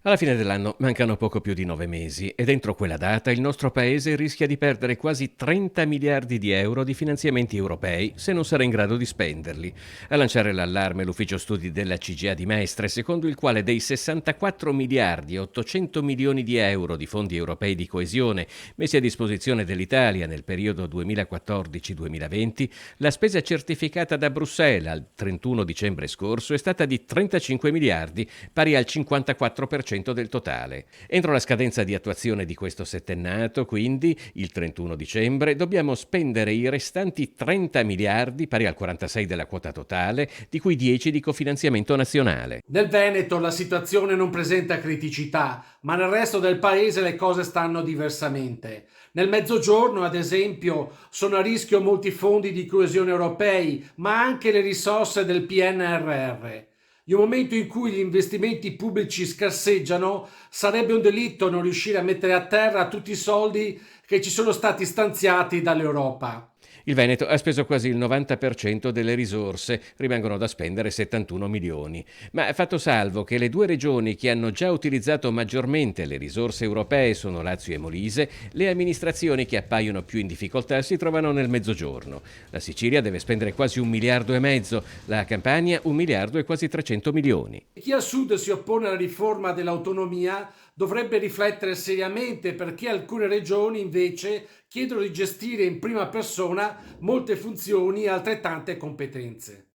Alla fine dell'anno mancano poco più di 9 mesi e dentro quella data il nostro paese rischia di perdere quasi 30 miliardi di euro di finanziamenti europei se non sarà in grado di spenderli. A lanciare l'allarme l'ufficio studi della CGA di Mestre, secondo il quale dei 64 miliardi e 800 milioni di euro di fondi europei di coesione messi a disposizione dell'Italia nel periodo 2014-2020, la spesa certificata da Bruxelles al 31 dicembre scorso è stata di 35 miliardi, pari al 54% del totale. Entro la scadenza di attuazione di questo settennato, quindi, il 31 dicembre, dobbiamo spendere i restanti 30 miliardi, pari al 46 della quota totale, di cui 10 di cofinanziamento nazionale. Nel Veneto la situazione non presenta criticità, ma nel resto del paese le cose stanno diversamente. Nel Mezzogiorno, ad esempio, sono a rischio molti fondi di coesione europei, ma anche le risorse del PNRR. In un momento in cui gli investimenti pubblici scarseggiano, sarebbe un delitto non riuscire a mettere a terra tutti i soldi che ci sono stati stanziati dall'Europa. Il Veneto ha speso quasi il 90% delle risorse, rimangono da spendere 71 milioni. Ma fatto salvo che le due regioni che hanno già utilizzato maggiormente le risorse europee sono Lazio e Molise, le amministrazioni che appaiono più in difficoltà si trovano nel Mezzogiorno. La Sicilia deve spendere quasi 1,5 miliardi, la Campania 1 miliardo e quasi 300 milioni. Chi al sud si oppone alla riforma dell'autonomia dovrebbe riflettere seriamente perché alcune regioni invece chiedono di gestire in prima persona molte funzioni e altrettante competenze.